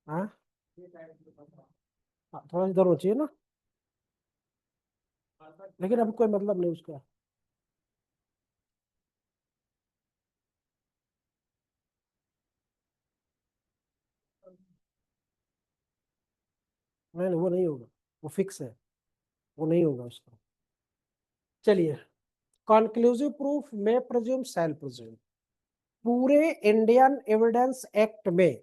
हाँ हाँ, थोड़ा इधर हो चाहिए ना, लेकिन अब कोई मतलब नहीं उसका। नहीं नहीं, वो नहीं होगा, वो फिक्स है, वो नहीं होगा उसका। चलिए, कॉन्क्लूसिव प्रूफ में प्रेज्यूम शैल प्रेज्यूम, पूरे इंडियन एविडेंस एक्ट में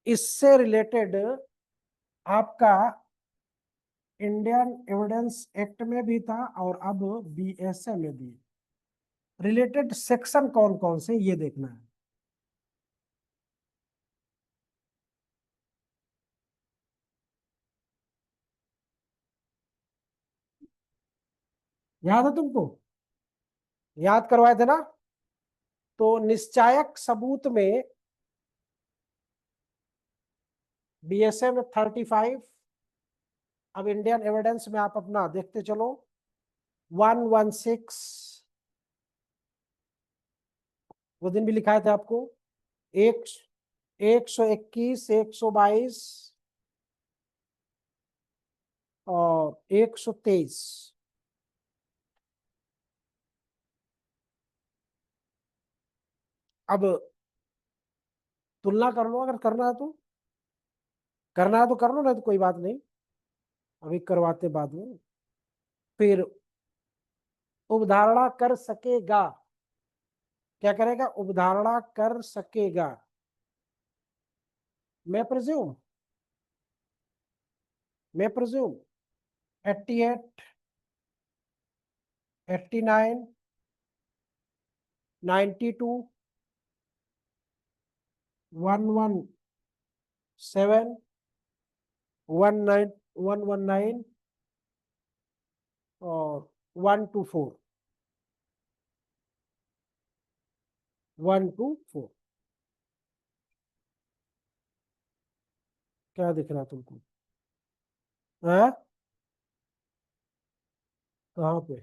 इससे रिलेटेड आपका इंडियन एविडेंस एक्ट में भी था और अब बीएसए में भी रिलेटेड सेक्शन कौन कौन से ये देखना है। याद है तुमको? याद करवाए थे ना? तो निश्चायक सबूत में बीएसए में 35, अब इंडियन एविडेंस में आप अपना देखते चलो 116, वो दिन भी लिखाए थे आपको, एक 121, 122 और 123। अब तुलना कर लो, अगर करना है तो, करना है तो कर लो, नहीं तो कोई बात नहीं, अभी करवाते बाद में। फिर उपधारणा कर सकेगा, क्या करेगा? उपधारणा कर सकेगा, मैं प्रिज्यूम 88, 89, 92, 117, 119 और 124, 124। क्या दिख रहा है तुमको? हाँ, कहाँ पे?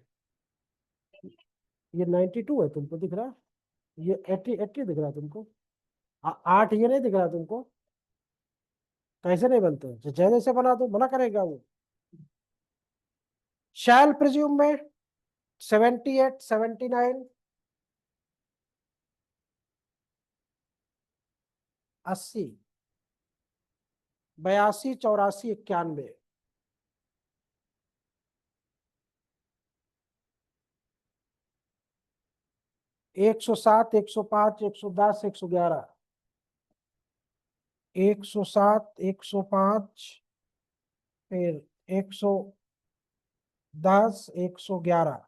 ये 92 है तुमको दिख रहा है? ये 80 दिख रहा है तुमको? 8 ये नहीं दिख रहा तुमको? कैसे नहीं बनते? जैसे जैसे बना दो, मना करेगा वो। शैल प्रिज्यूम में 78, 79, 80, 82, 84, 91, 107, 105, 110, 111, 107, 105, फिर 110, 111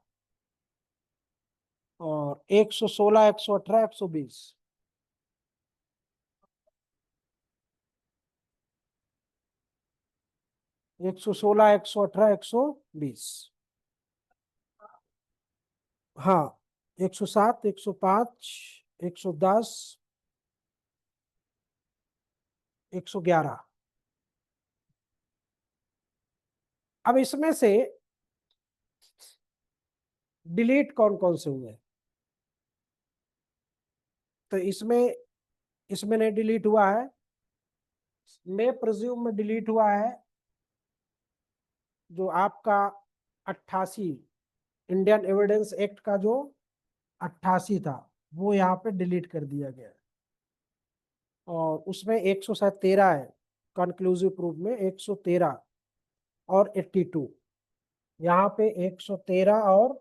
और 116, 118, 120। 116, 118, 120। हाँ, 107, 105, 110, 111। अब इसमें से डिलीट कौन कौन से हुए? तो इसमें इसमें नहीं डिलीट हुआ है, मैं प्रिज्यूम में डिलीट हुआ है जो आपका 88, इंडियन एविडेंस एक्ट का जो 88 था, वो यहाँ पे डिलीट कर दिया गया है। और उसमें 113 है, कंक्लूसिव प्रूफ में 113 और 82, यहाँ पे 113 और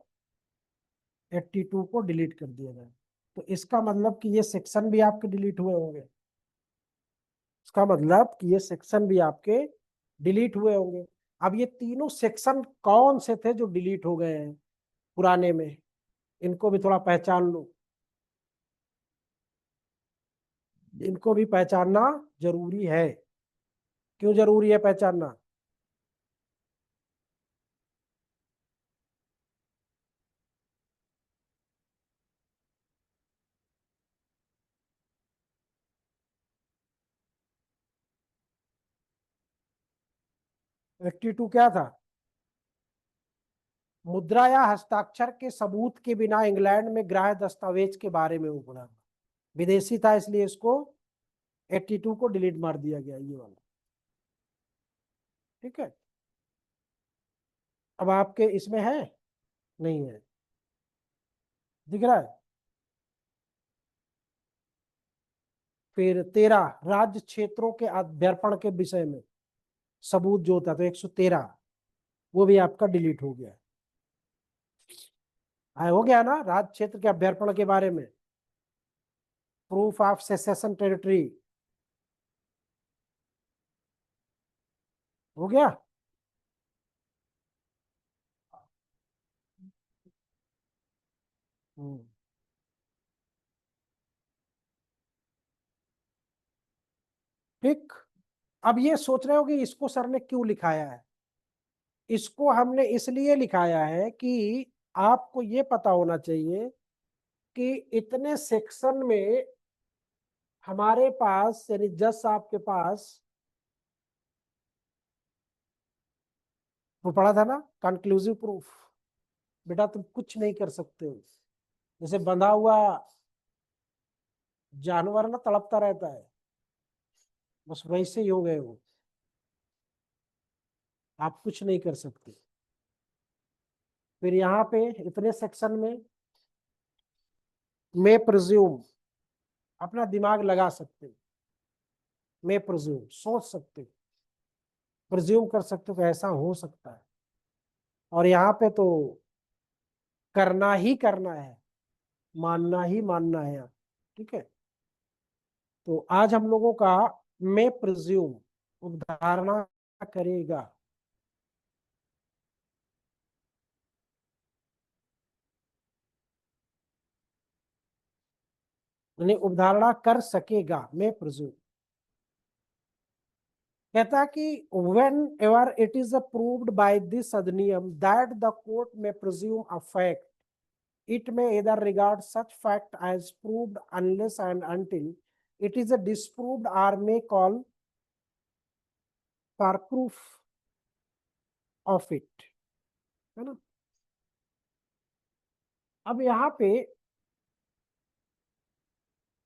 82 को डिलीट कर दिया गया। तो इसका मतलब कि ये सेक्शन भी आपके डिलीट हुए होंगे, इसका मतलब कि ये सेक्शन भी आपके डिलीट हुए होंगे। अब ये तीनों सेक्शन कौन से थे जो डिलीट हो गए हैं पुराने में, इनको भी थोड़ा पहचान लो, इनको भी पहचानना जरूरी है। क्यों जरूरी है पहचानना? 82 क्या था? मुद्रा या हस्ताक्षर के सबूत के बिना इंग्लैंड में ग्राह्य दस्तावेज के बारे में वो पढ़ा। विदेशी था इसलिए इसको 82 को डिलीट मार दिया गया ये वाला। ठीक है, अब आपके इसमें है नहीं है, दिख रहा है। फिर 13 राज्य क्षेत्रों के अध्यर्पण के विषय में सबूत जो होता, तो 113 वो भी आपका डिलीट हो गया। हो गया ना, राज्य क्षेत्र के अभ्यर्पण के बारे में, प्रूफ ऑफ सेसेशन टेरिटरी हो गया। हम्म, ठीक। अब ये सोच रहे हो कि इसको सर ने क्यों लिखाया है। इसको हमने इसलिए लिखाया है कि आपको ये पता होना चाहिए कि इतने सेक्शन में हमारे पास, यानी जज साहब के पास, वो पढ़ा था ना कंक्लूसिव प्रूफ। बेटा तुम कुछ नहीं कर सकते हो, जैसे बंधा हुआ जानवर ना तड़पता रहता है, बस वैसे ही हो गए वो, आप कुछ नहीं कर सकते। फिर यहाँ पे इतने सेक्शन में मैं प्रिज्यूम, अपना दिमाग लगा सकते, मैं प्रिज्यूम सोच सकते, प्रिज्यूम कर सकते कि ऐसा हो सकता है, और यहाँ पे तो करना ही करना है, मानना ही मानना है यहाँ। ठीक है, तो आज हम लोगों का मैं प्रिज्यूम उपधारणा करेगा, यानी उपधारणा कर सकेगा, मैं प्रिज्यूम। कहता है कि when ever it is approved by this अधिनियम दैट द कोर्ट में presume a fact, it may either regard such fact as proved unless and until it is a disproved or may call for proof of it, है ना। अब यहाँ पे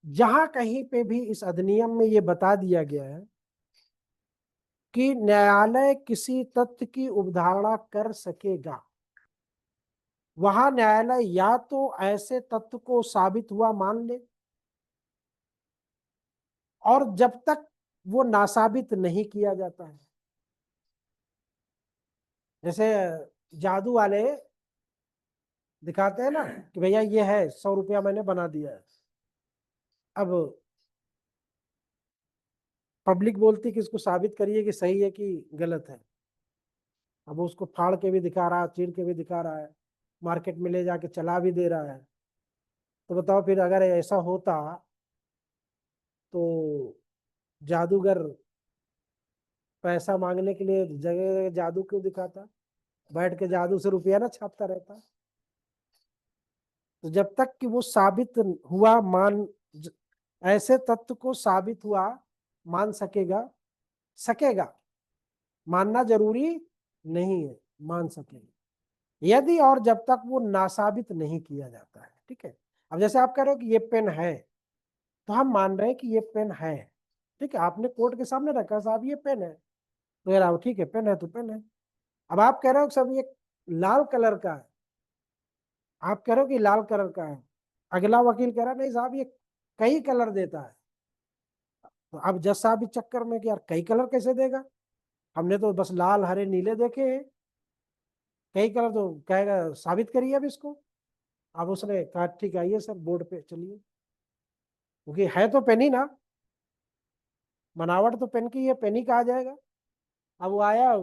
जहां कहीं पे भी इस अधिनियम में ये बता दिया गया है कि न्यायालय किसी तथ्य की उपधारणा कर सकेगा, वहां न्यायालय या तो ऐसे तथ्य को साबित हुआ मान ले, और जब तक वो नासाबित नहीं किया जाता है, जैसे जादू वाले दिखाते हैं ना कि भैया ये है 100 रुपया मैंने बना दिया है, अब पब्लिक बोलती कि इसको साबित करिए कि सही है कि गलत है, अब वो उसको फाड़ के भी दिखा रहा है, चीर के भी दिखा रहा है, मार्केट में ले जाके चला भी दे रहा है। तो बताओ फिर अगर ऐसा होता तो जादूगर पैसा मांगने के लिए जगह जगह जादू क्यों दिखाता, बैठ के जादू से रुपया ना छापता रहता। तो जब तक कि वो साबित हुआ मान, ऐसे तत्व को साबित हुआ मान सकेगा, सकेगा मानना जरूरी नहीं है, मान सकेगा यदि और जब तक वो नासाबित नहीं किया जाता है। ठीक है, अब जैसे आप कह रहे हो कि ये पेन है, तो हम मान रहे हैं कि ये पेन है, ठीक है, आपने कोर्ट के सामने रखा साहब ये पेन है, तो यार ठीक है पेन है तो पेन है। अब आप कह रहे हो कि सब ये लाल कलर का है, आप कह रहे हो कि लाल कलर का है, अगला वकील कह रहा है नहीं साहब ये कई कलर देता है, तो अब जज साहब इस चक्कर में कि यार कई कलर कैसे देगा, हमने तो बस लाल हरे नीले देखे हैं, कई कलर तो कहेगा साबित करिए अब इसको। अब उसने कहा ठीक है आइए सर बोर्ड पे चलिए, क्योंकि है तो पेन ही ना, बनावट तो पेन की है, पेन ही कहा जाएगा। अब वो आया,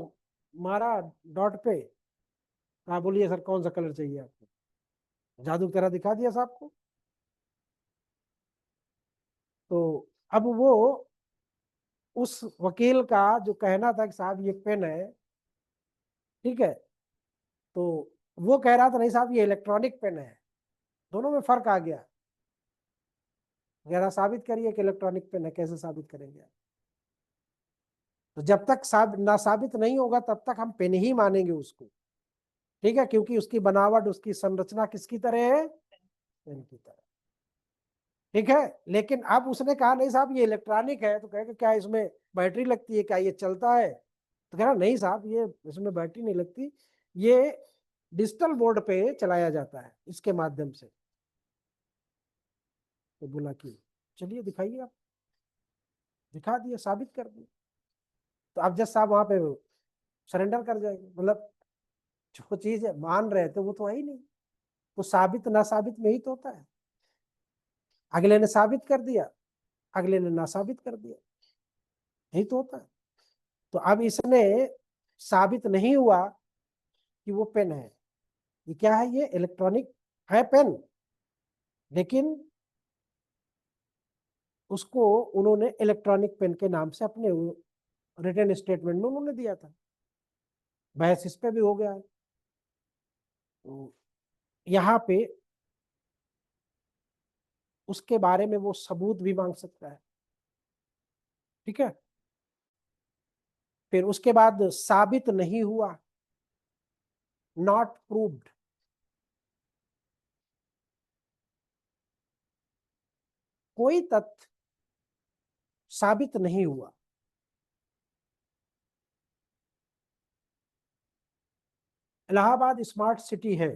मारा डॉट पे, कहा बोलिए सर कौन सा कलर चाहिए आपको, जादू की तरह दिखा दिया साहब को। तो अब वो उस वकील का जो कहना था कि साहब ये पेन है, ठीक है, तो वो कह रहा था नहीं साहब ये इलेक्ट्रॉनिक पेन है, दोनों में फर्क आ गया। जरा साबित करिए कि इलेक्ट्रॉनिक पेन है, कैसे साबित करेंगे आप। तो जब तक ना साबित नहीं होगा तब तक हम पेन ही मानेंगे उसको। ठीक है, क्योंकि उसकी बनावट, उसकी संरचना किसकी तरह है, पेन की तरह। ठीक है, लेकिन अब उसने कहा नहीं साहब ये इलेक्ट्रॉनिक है, तो कहेगा क्या इसमें बैटरी लगती है, क्या ये चलता है, तो कह रहा नहीं साहब ये इसमें बैटरी नहीं लगती, ये डिजिटल बोर्ड पे चलाया जाता है इसके माध्यम से। तो बोला कि चलिए दिखाइए आप, दिखा दिया, साबित कर दिया। तो अब जज साहब वहां पे सरेंडर कर जाएंगे, मतलब जो चीज मान रहे थे वो तो है ही नहीं, तो साबित ना साबित में ही तो होता है। अगले ने साबित कर दिया, अगले ने ना साबित कर दिया, यही तो होता है। तो अब इसने साबित नहीं हुआ कि वो पेन है, ये क्या है, ये इलेक्ट्रॉनिक है पेन, लेकिन उसको उन्होंने इलेक्ट्रॉनिक पेन के नाम से अपने रिटन स्टेटमेंट में उन्होंने दिया था। बहस इस पे भी हो गया है। तो यहाँ पे उसके बारे में वो सबूत भी मांग सकता है। ठीक है, फिर उसके बाद साबित नहीं हुआ, नॉट प्रूव्ड, कोई तथ्य साबित नहीं हुआ, इलाहाबाद स्मार्ट सिटी है,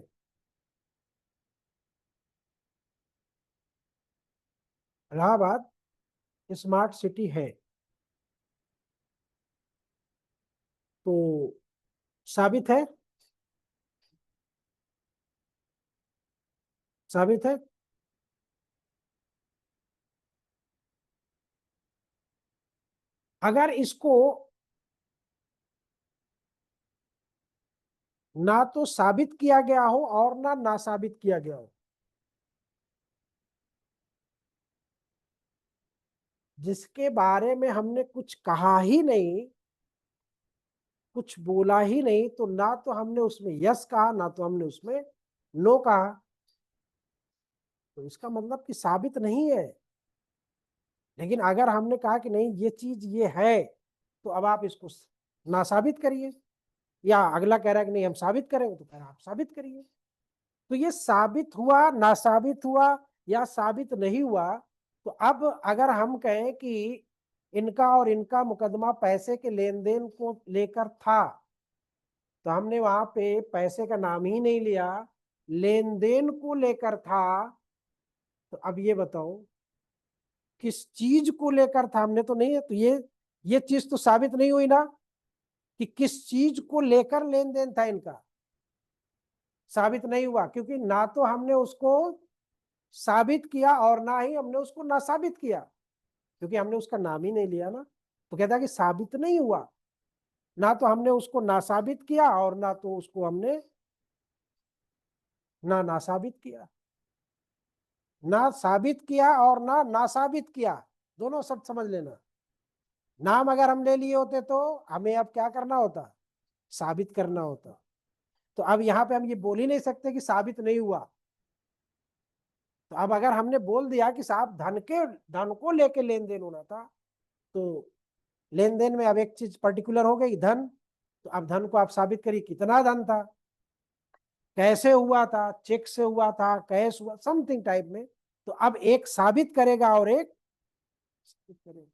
इलाहाबाद स्मार्ट सिटी है, तो साबित है, साबित है। अगर इसको ना तो साबित किया गया हो और ना साबित किया गया हो, जिसके बारे में हमने कुछ कहा ही नहीं, कुछ बोला ही नहीं, तो ना तो हमने उसमें यस कहा, ना तो हमने उसमें नो कहा, तो इसका मतलब कि साबित नहीं है। लेकिन अगर हमने कहा कि नहीं ये चीज ये है, तो अब आप इसको ना साबित करिए, या अगला कह रहा है कि नहीं हम साबित करेंगे, तो कह रहा आप साबित करिए। तो ये साबित हुआ, ना साबित हुआ, या साबित नहीं हुआ, तो अब अगर हम कहें कि इनका और इनका मुकदमा पैसे के लेन देन को लेकर था, तो हमने वहां पे पैसे का नाम ही नहीं लिया, लेन देन को लेकर था, तो अब ये बताओ किस चीज को लेकर था, हमने तो नहीं है, तो ये चीज तो साबित नहीं हुई ना कि किस चीज को लेकर लेन देन था इनका, साबित नहीं हुआ, क्योंकि ना तो हमने उसको साबित किया और ना ही हमने उसको ना साबित किया, क्योंकि हमने उसका नाम ही नहीं लिया ना, तो कहता है कि साबित नहीं हुआ, ना तो हमने उसको ना साबित किया और ना तो उसको हमने ना साबित किया, ना साबित किया और ना साबित किया, दोनों शब्द समझ लेना। नाम अगर हम ले लिए होते तो हमें अब क्या करना होता, साबित करना होता। तो अब यहाँ पे हम ये बोल ही नहीं सकते कि साबित नहीं हुआ। तो अब अगर हमने बोल दिया कि साहब धन को लेके लेन देन होना था, तो लेन देन में अब एक चीज पर्टिकुलर हो गई, धन, तो अब धन को आप साबित करिए कितना धन था, कैसे हुआ था, चेक से हुआ था, कैश हुआ, समथिंग टाइप में। तो अब एक साबित करेगा और एक साबित करेगा।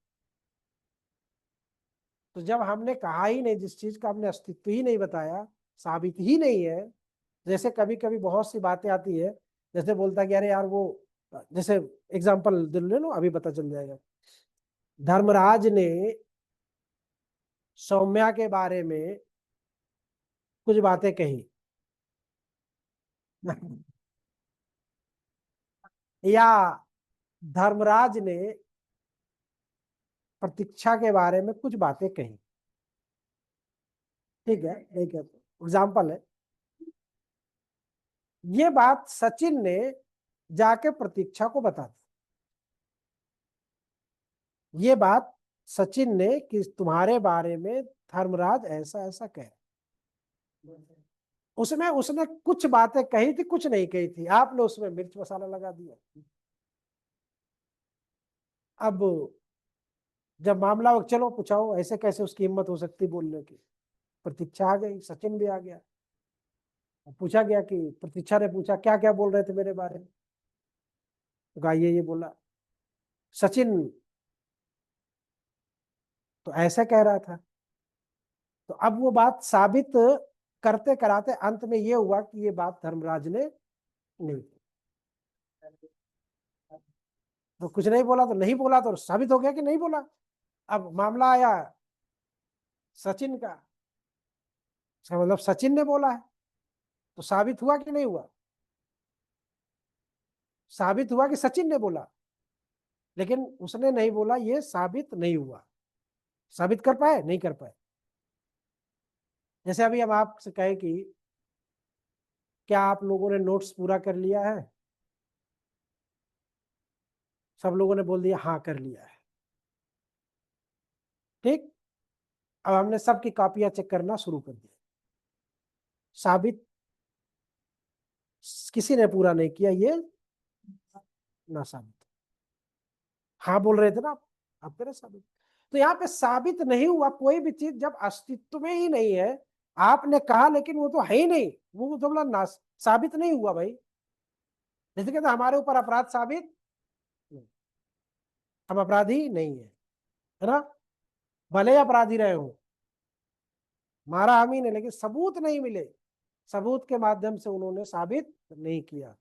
तो जब हमने कहा ही नहीं, जिस चीज का हमने अस्तित्व ही नहीं बताया, साबित ही नहीं है, जैसे कभी कभी बहुत सी बातें आती है, जैसे बोलता कि अरे यार वो, जैसे एग्जाम्पल ले लो अभी पता चल जाएगा। धर्मराज ने सौम्या के बारे में कुछ बातें कही या धर्मराज ने प्रतीक्षा के बारे में कुछ बातें कही, ठीक है, ठीक है, एग्जाम्पल है। ये बात सचिन ने जाके प्रतीक्षा को बता दी, ये बात सचिन ने कि तुम्हारे बारे में धर्मराज ऐसा ऐसा कह, उसमें उसने कुछ बातें कही थी, कुछ नहीं कही थी, आपने उसमें मिर्च मसाला लगा दिया। अब जब मामला हो, चलो पूछाओ ऐसे कैसे उसकी हिम्मत हो सकती बोलने की, प्रतीक्षा आ गई, सचिन भी आ गया। पूछा गया कि प्रतीक्षा ने पूछा क्या क्या बोल रहे थे मेरे बारे में, तो कहा ये बोला। सचिन तो ऐसा कह रहा था। तो अब वो बात साबित करते कराते अंत में ये हुआ कि ये बात धर्मराज ने नहीं की। तो कुछ नहीं बोला तो नहीं बोला, तो साबित हो गया कि नहीं बोला। अब मामला आया सचिन का, इसका मतलब सचिन ने बोला है, तो साबित हुआ कि नहीं हुआ? साबित हुआ कि सचिन ने बोला, लेकिन उसने नहीं बोला, ये साबित नहीं हुआ। साबित कर पाए? नहीं कर पाए। जैसे अभी हम आपसे कहे कि क्या आप लोगों ने नोट्स पूरा कर लिया है? सब लोगों ने बोल दिया हाँ कर लिया है। ठीक। अब हमने सबकी कॉपियां चेक करना शुरू कर दिया। साबित किसी ने पूरा नहीं किया, ये ना साबित। हाँ बोल रहे थे ना आप कह रहे साबित। तो यहाँ पे साबित नहीं हुआ कोई भी चीज जब अस्तित्व में ही नहीं है। आपने कहा लेकिन वो तो है ही नहीं, वो तो बोला ना, साबित नहीं हुआ भाई। जैसे कहते हमारे ऊपर अपराध साबित नहीं, हम अपराधी नहीं है ना? भले अपराधी रहे हो, मारा हम ही ने, लेकिन सबूत नहीं मिले, सबूत के माध्यम से उन्होंने साबित नहीं किया,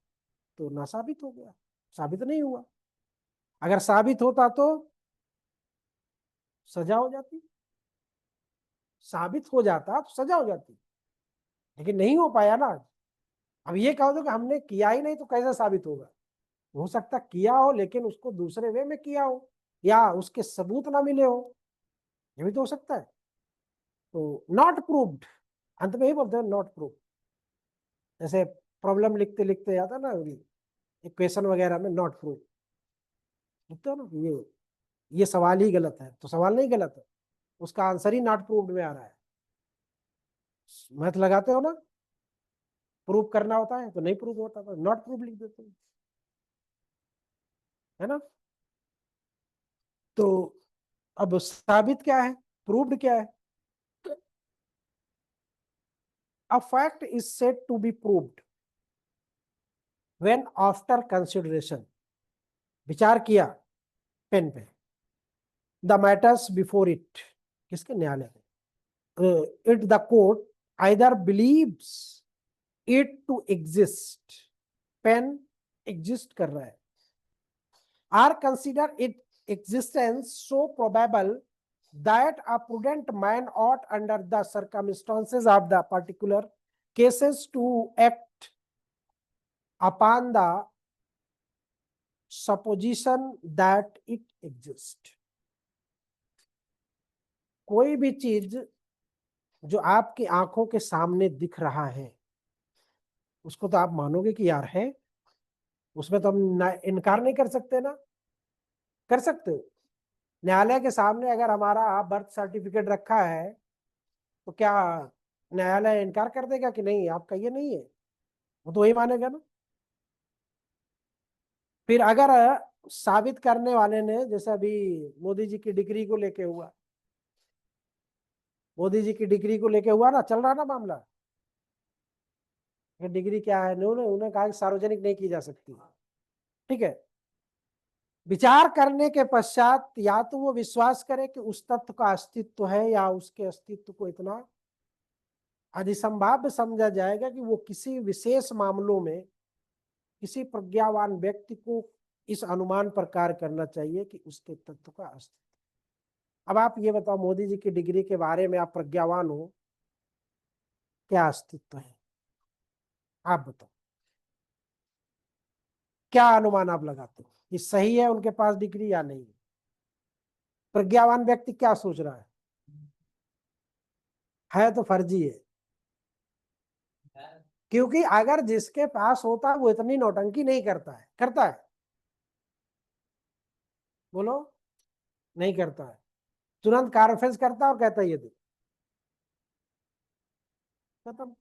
तो ना साबित हो गया, साबित नहीं हुआ। अगर साबित होता तो सजा हो जाती, साबित हो जाता तो सजा हो जाती, लेकिन नहीं हो पाया ना। अब ये कहो तो कि हमने किया ही नहीं तो कैसे साबित होगा? हो सकता किया हो लेकिन उसको दूसरे वे में किया हो, या उसके सबूत ना मिले हो, ये भी तो हो सकता है। तो नॉट प्रूव्ड, अंत में ही बोलते हैं नॉट प्रूव्ड। जैसे प्रॉब्लम लिखते लिखते आता ना, इक्वेशन वगैरह में नॉट प्रूव्ड लिखते हो ना, ये सवाल ही गलत है, तो सवाल नहीं गलत है, उसका आंसर ही नॉट प्रूव्ड में आ रहा है। मैथ लगाते हो ना, प्रूव करना होता है तो नहीं प्रूव होता, तो नॉट प्रूव लिख देते हैं, है ना? तो अब साबित क्या है, प्रूव्ड क्या है? A fact is said to be proved when after consideration, विचार किया पेन पे, the matters before it, किसके? न्यायालय में, it the court either believes it to exist, pen exist कर रहा है, or consider its existence so probable that a prudent man ought under the circumstances of the particular cases to act upon the supposition that it exists। कोई भी चीज जो आपकी आंखों के सामने दिख रहा है, उसको तो आप मानोगे कि यार है, उसमें तो हम इनकार नहीं कर सकते ना। कर सकते हो? न्यायालय के सामने अगर हमारा बर्थ सर्टिफिकेट रखा है, तो क्या न्यायालय इनकार कर देगा कि नहीं आपका ये नहीं है? वो तो वही मानेगा ना। फिर अगर साबित करने वाले ने, जैसे अभी मोदी जी की डिग्री को लेके हुआ, मोदी जी की डिग्री को लेके हुआ ना, चल रहा ना मामला, डिग्री क्या है, उन्होंने कहा कि सार्वजनिक नहीं की जा सकती। ठीक है, विचार करने के पश्चात या तो वो विश्वास करे कि उस तत्व का अस्तित्व है, या उसके अस्तित्व को इतना अधिसंभाव्य समझा जाएगा कि वो किसी विशेष मामलों में किसी प्रज्ञावान व्यक्ति को इस अनुमान पर कार्य करना चाहिए कि उसके तत्व का अस्तित्व। अब आप ये बताओ, मोदी जी की डिग्री के बारे में आप प्रज्ञावान हो, क्या अस्तित्व है? आप बताओ, क्या अनुमान आप लगाते हो कि सही है उनके पास डिग्री या नहीं? प्रज्ञावान व्यक्ति क्या सोच रहा है तो फर्जी है। क्योंकि अगर जिसके पास होता है वो इतनी नौटंकी नहीं करता है, करता है? बोलो, नहीं करता है, तुरंत कारफेंस करता है और कहता है ये दे, खत्म।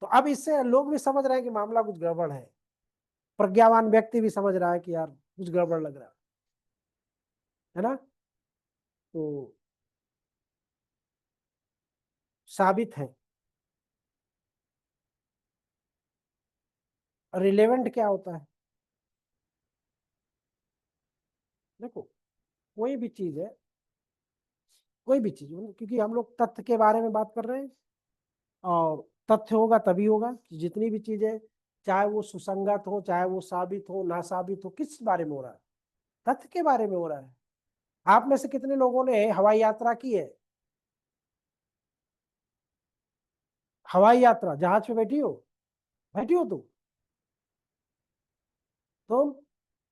तो अब इससे लोग भी समझ रहे हैं कि मामला कुछ गड़बड़ है, प्रज्ञावान व्यक्ति भी समझ रहा है कि यार कुछ गड़बड़ लग रहा है ना? तो साबित है, रिलेवेंट क्या होता है? देखो, कोई भी चीज है, कोई भी चीज, क्योंकि हम लोग तथ्य के बारे में बात कर रहे हैं, और तथ्य होगा तभी होगा कि जितनी भी चीजें, चाहे वो सुसंगत हो, चाहे वो साबित हो, ना साबित हो, किस बारे में हो रहा है? तथ्य के बारे में हो रहा है। आप में से कितने लोगों ने हवाई यात्रा की है? हवाई यात्रा, जहाज पे बैठी हो? बैठी हो तुम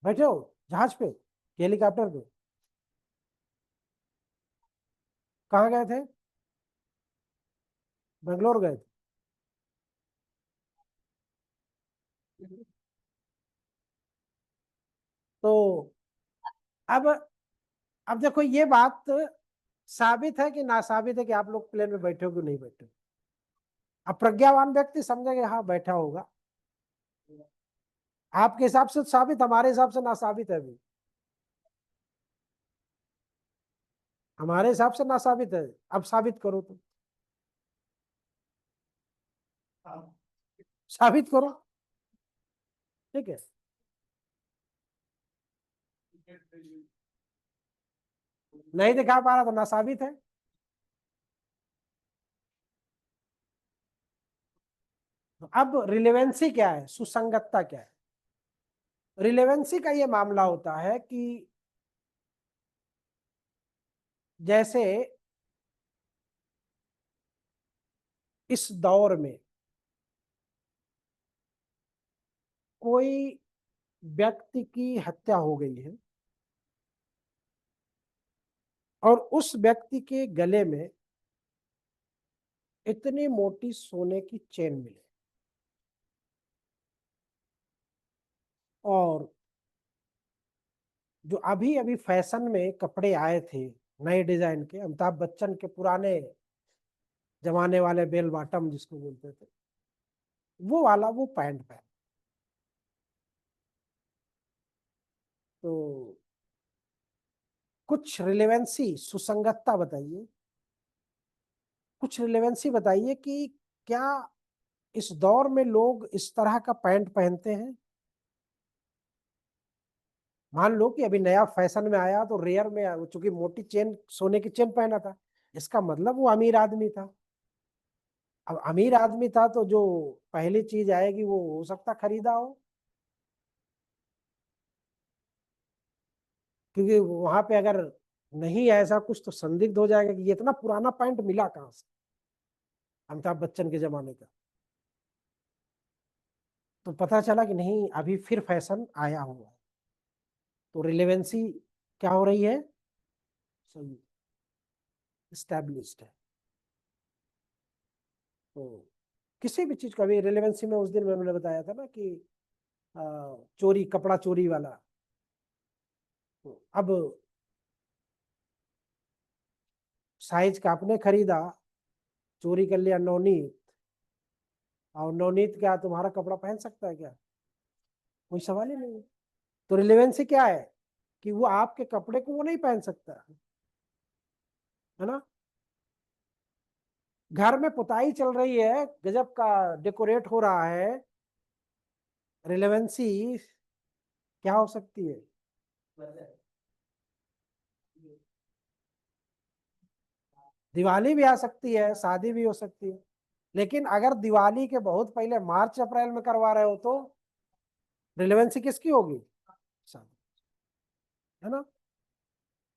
बैठे हो जहाज पे कि हेलीकॉप्टर पे? कहाँ गए थे? बेंगलोर गए थे। तो अब अब देखो, ये बात साबित है कि ना साबित है कि आप लोग प्लेन में बैठे हो कि नहीं बैठे हो? अब प्रज्ञावान व्यक्ति समझेंगे हाँ बैठा होगा। आपके हिसाब से साबित, हमारे हिसाब से ना साबित है अभी। हमारे हिसाब से ना साबित है। अब साबित करो तुम, साबित करो। ठीक है, नहीं दिखा पा रहा तो ना साबित है। तो अब रिलेवेंसी क्या है, सुसंगतता क्या है? रिलेवेंसी का ये मामला होता है कि जैसे इस दौर में कोई व्यक्ति की हत्या हो गई है और उस व्यक्ति के गले में इतनी मोटी सोने की चेन मिले, और जो अभी अभी फैशन में कपड़े आए थे नए डिजाइन के, अमिताभ बच्चन के पुराने जमाने वाले बेल बॉटम जिसको बोलते थे, वो वाला वो पैंट पहन। तो कुछ रिलेवेंसी, सुसंगतता बताइए, कुछ रिलेवेंसी बताइए कि क्या इस दौर में लोग इस तरह का पैंट पहनते हैं? मान लो कि अभी नया फैशन में आया तो रेयर में आया, चूंकि मोटी चेन, सोने की चेन पहना था, इसका मतलब वो अमीर आदमी था। अब अमीर आदमी था तो जो पहली चीज आएगी वो हो सकता खरीदा हो, क्योंकि वहां पे अगर नहीं है ऐसा कुछ तो संदिग्ध हो जाएगा कि ये इतना पुराना पैंट मिला कहाँ से, अमिताभ बच्चन के जमाने का। तो पता चला कि नहीं, अभी फिर फैशन आया हुआ है। तो रिलेवेंसी क्या हो रही है? सही, स्टैब्लिश्ड है। तो किसी भी चीज का भी रिलेवेंसी में, उस दिन मैंने बताया था ना कि चोरी, कपड़ा चोरी वाला, तो अब साइज का आपने खरीदा, चोरी कर लिया नवनीत, और नवनीत क्या तुम्हारा कपड़ा पहन सकता है क्या? कोई सवाल ही नहीं है। तो रिलेवेंसी क्या है कि वो आपके कपड़े को वो नहीं पहन सकता, है ना? घर में पुताई चल रही है, गजब का डेकोरेट हो रहा है, रिलेवेंसी क्या हो सकती है? दिवाली भी आ सकती है, शादी भी हो सकती है। लेकिन अगर दिवाली के बहुत पहले मार्च अप्रैल में करवा रहे हो तो रिलेवेंसी किसकी होगी? शादी, है ना?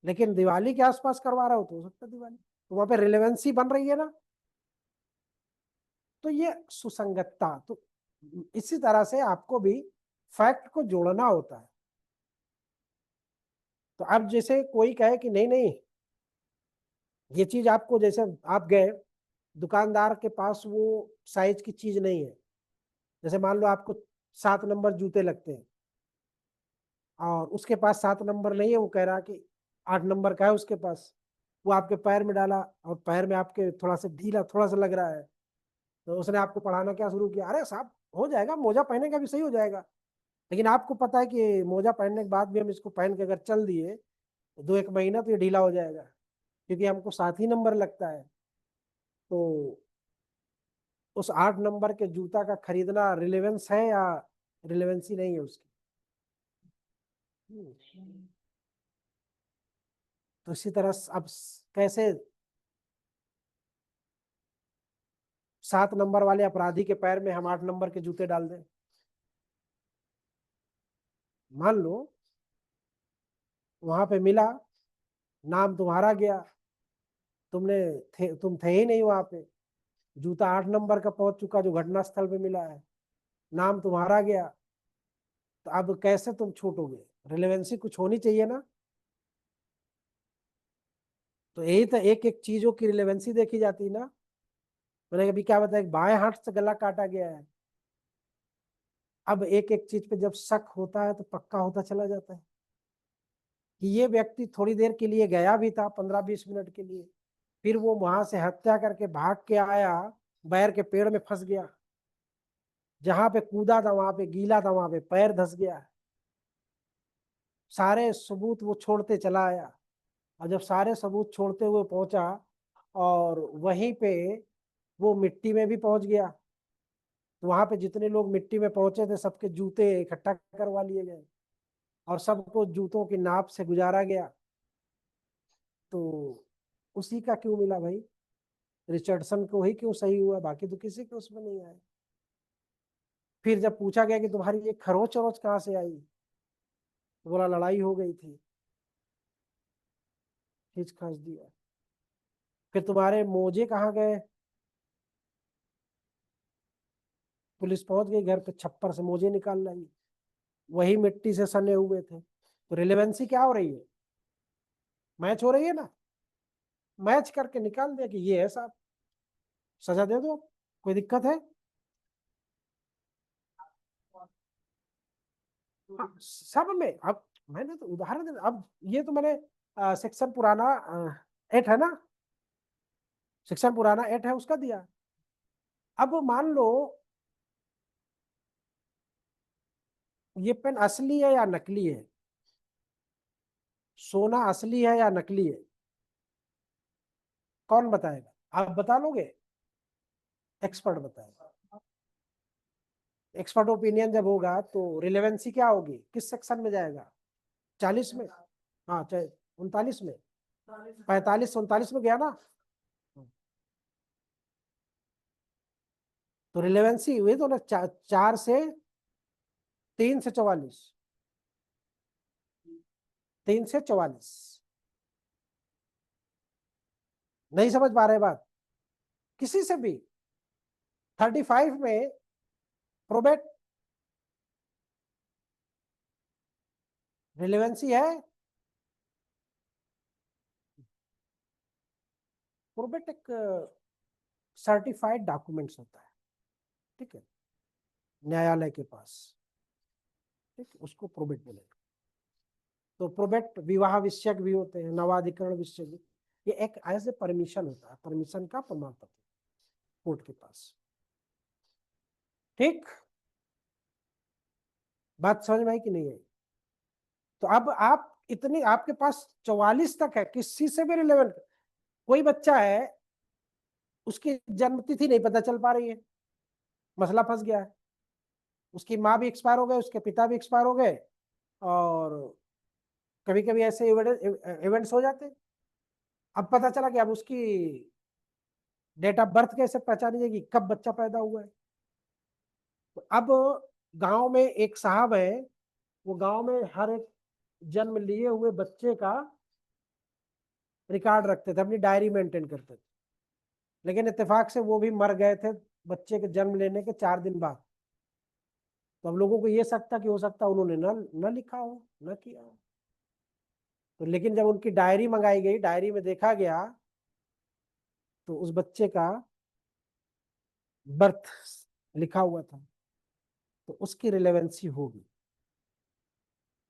लेकिन दिवाली के आसपास करवा रहे हो तो सकता है दिवाली, तो वहां पे रिलेवेंसी बन रही है ना। तो ये सुसंगतता, तो इसी तरह से आपको भी फैक्ट को जोड़ना होता है। तो अब जैसे कोई कहे कि नहीं नहीं, ये चीज आपको, जैसे आप गए दुकानदार के पास, वो साइज की चीज नहीं है, जैसे मान लो आपको 7 नंबर जूते लगते हैं और उसके पास 7 नंबर नहीं है, वो कह रहा कि 8 नंबर का है उसके पास। वो आपके पैर में डाला और पैर में आपके थोड़ा सा ढीला थोड़ा सा लग रहा है, तो उसने आपको पढ़ाना क्या शुरू किया, अरे साहब हो जाएगा, मोजा पहने का भी सही हो जाएगा। लेकिन आपको पता है कि मोजा पहनने के बाद भी हम इसको पहन के अगर चल दिए तो 2 एक महीना तो ये ढीला हो जाएगा, क्योंकि हमको 7 ही नंबर लगता है। तो उस 8 नंबर के जूता का खरीदना रिलेवेंस है या रिलेवेंसी नहीं है उसकी। तो इसी तरह अब कैसे 7 नंबर वाले अपराधी के पैर में हम 8 नंबर के जूते डाल दें? मान लो वहां पे मिला, नाम तुम्हारा गया, तुम थे ही नहीं वहां पे, जूता 8 नंबर का पहुंच चुका जो घटना स्थल पे मिला है, नाम तुम्हारा गया, तो अब कैसे तुम छूटोगे? रिलेवेंसी कुछ होनी चाहिए ना। तो यही तो एक एक चीजों की रिलेवेंसी देखी जाती है ना। मैंने अभी क्या बताया, बाएं हाथ से गला काटा गया है, अब एक एक चीज पे जब शक होता है तो पक्का होता चला जाता है कि ये व्यक्ति थोड़ी देर के लिए गया भी था, 15-20 मिनट के लिए, फिर वो वहां से हत्या करके भाग के आया, बैर के पेड़ में फंस गया, जहां पे कूदा था वहां पे गीला था, वहां पे पैर धस गया, सारे सबूत वो छोड़ते चला आया। और जब सारे सबूत छोड़ते हुए पहुंचा और वहीं पे वो मिट्टी में भी पहुंच गया, तो वहां पे जितने लोग मिट्टी में पहुंचे थे सबके जूते इकट्ठा करवा लिए गए और सबको जूतों की नाप से गुजारा गया। तो उसी का क्यों मिला भाई? रिचर्डसन को ही क्यों सही हुआ, बाकी तो किसी को उसमें नहीं आया। फिर जब पूछा गया कि तुम्हारी ये खरोच वरोच कहाँ से आई, तो बोला लड़ाई हो गई थी, खींच खाच दिया। फिर तुम्हारे मोजे कहाँ गए? पुलिस पहुंच गई घर पे, छप्पर से मोजे निकाल लाई, वही मिट्टी से सने हुए थे। तो रिलेवेंसी क्या हो रही है? मैच हो रही है ना। मैच करके निकाल दिया कि ये है साहब, सजा दे दो, कोई दिक्कत है? हाँ, सब में। अब मैंने तो उदाहरण दे, अब ये तो मैंने सेक्शन पुराना 8 है ना, सेक्शन पुराना 8 है उसका दिया। अब मान लो ये पेन असली है या नकली है, सोना असली है या नकली है, कौन बताएगा? आप बता लोगे? एक्सपर्ट बताएगा। एक्सपर्ट ओपिनियन जब होगा तो रिलेवेंसी क्या होगी, किस सेक्शन में जाएगा? 40 में? हाँ चाहे 39 में, 45-39 में गया ना। तो रिलेवेंसी हुई तो ना 4 से 3 से 44, 3 से 44। नहीं समझ पा रहे बात? किसी से भी 35 में प्रोबेट रिलेवेंसी है। प्रोबेट एक सर्टिफाइड डॉक्यूमेंट्स होता है, ठीक है, न्यायालय के पास, ठीक है, उसको प्रोबेट बोलेगा। तो प्रोबेट विवाह विषयक भी होते हैं, नवाधिकरण विषय भी, ये एक एज ए परमिशन होता है, परमिशन का प्रमाण पत्र कोर्ट के पास। ठीक, बात समझ में आई कि नहीं आई? तो अब आप इतनी, आपके पास 44 तक है, किसी से भी रिलेवेंट। कोई बच्चा है, उसकी जन्म तिथि नहीं पता चल पा रही है, मसला फंस गया है, उसकी माँ भी एक्सपायर हो गए, उसके पिता भी एक्सपायर हो गए, और कभी कभी ऐसे इवेंट्स हो जाते हैं। अब पता चला कि अब उसकी डेट ऑफ बर्थ कैसे पहचानी जाएगी, कब बच्चा पैदा हुआ है? तो अब गांव में एक साहब है, वो गांव में हर एक जन्म लिए हुए बच्चे का रिकॉर्ड रखते थे, अपनी डायरी मेंटेन करते थे। लेकिन इत्तेफाक से वो भी मर गए थे बच्चे के जन्म लेने के 4 दिन बाद। तो अब लोगों को ये शक था कि हो सकता उन्होंने न लिखा हो, न किया हो। तो लेकिन जब उनकी डायरी मंगाई गई, डायरी में देखा गया तो उस बच्चे का बर्थ लिखा हुआ था, तो उसकी रिलेवेंसी होगी,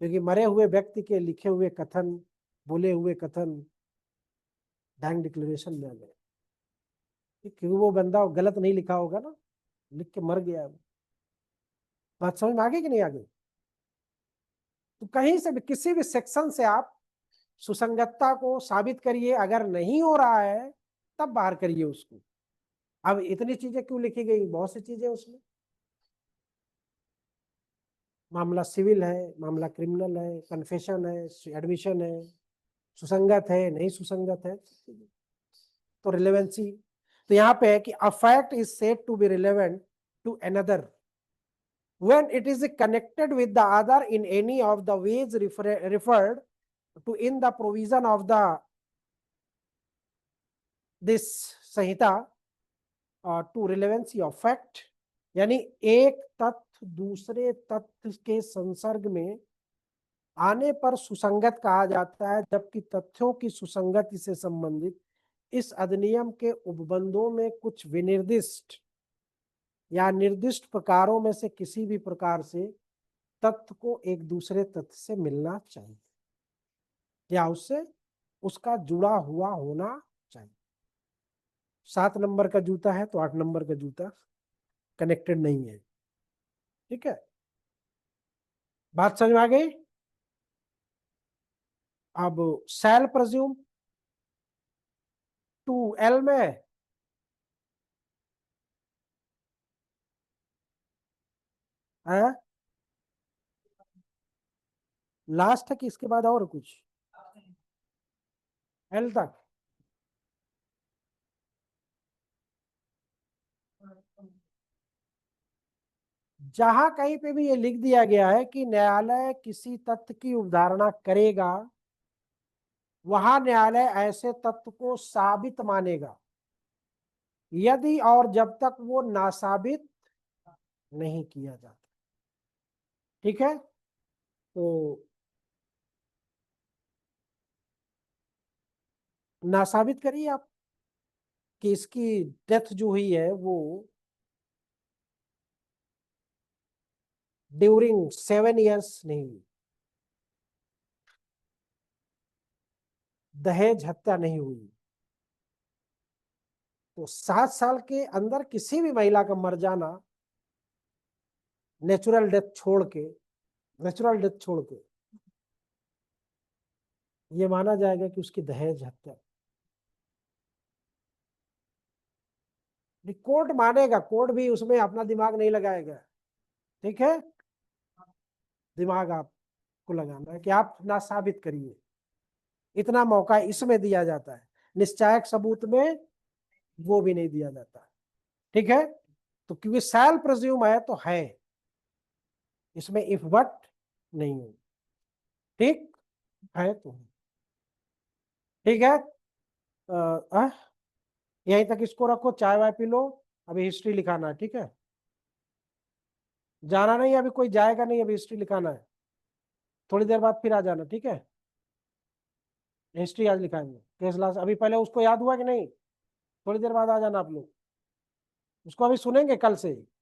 क्योंकि मरे हुए व्यक्ति के लिखे हुए कथन, बोले हुए कथन बैंक डिक्लेरेशन में आ गए, क्योंकि वो बंदा गलत नहीं लिखा होगा ना, लिख के मर गया है वो। बात समझ में आ गई कि नहीं आ गई? तो कहीं से भी किसी भी सेक्शन से आप सुसंगतता को साबित करिए, अगर नहीं हो रहा है तब बाहर करिए उसको। अब इतनी चीजें क्यों लिखी गई, बहुत सी चीजें उसमें। मामला सिविल है, मामला क्रिमिनल है, कन्फेशन है, एडमिशन है, सुसंगत है, नहीं सुसंगत है, तो रिलेवेंसी। तो यहाँ पे है कि a fact is said to be relevant to another when it is connected with the other in any of the ways referred to in the provision of the this संहिता टू रिलेवेंसी ऑफ फैक्ट, यानी एक तथ्य दूसरे तथ्य के संसर्ग में आने पर सुसंगत कहा जाता है, जबकि तथ्यों की सुसंगति से संबंधित इस अधिनियम के उपबंधों में कुछ विनिर्दिष्ट या निर्दिष्ट प्रकारों में से किसी भी प्रकार से तथ्य को एक दूसरे तथ्य से मिलना चाहिए या उससे उसका जुड़ा हुआ होना चाहिए। 7 नंबर का जूता है तो 8 नंबर का जूता कनेक्टेड नहीं है। ठीक है, बात समझ में आ गई। अब शैल प्रज्यूम टू एल में है लास्ट है कि इसके बाद और कुछ एल तक। जहां कहीं पे भी ये लिख दिया गया है कि न्यायालय किसी तथ्य की अवधारणा करेगा, वहां न्यायालय ऐसे तथ्य को साबित मानेगा यदि और जब तक वो नासाबित नहीं किया जाता। ठीक है, तो नासाबित करिए आप कि इसकी डेथ जो हुई है वो ड्यूरिंग 7 इयर्स नहीं हुई, दहेज हत्या नहीं हुई। तो 7 साल के अंदर किसी भी महिला का मर जाना नेचुरल डेथ छोड़ के, नेचुरल डेथ छोड़ के ये माना जाएगा कि उसकी दहेज हत्या। कोर्ट मानेगा, कोर्ट भी उसमें अपना दिमाग नहीं लगाएगा। ठीक है, दिमाग आपको लगाना है कि आप ना साबित करिए, इतना मौका इसमें दिया जाता है, निश्चायक सबूत में वो भी नहीं दिया जाता। ठीक है, तो क्योंकि शैल प्रेज्यूम है तो है, इसमें इफ बट नहीं है। ठीक है, तो ठीक है। यहीं तक इसको रखो, चाय वाय पी लो, अभी हिस्ट्री लिखाना है। ठीक है, जाना नहीं, अभी कोई जाएगा नहीं, अभी हिस्ट्री लिखाना है, थोड़ी देर बाद फिर आ जाना। ठीक है, हिस्ट्री आज लिखाएंगे केस लास्ट। अभी पहले उसको याद हुआ कि नहीं, थोड़ी देर बाद आ जाना आप लोग, उसको अभी सुनेंगे कल से।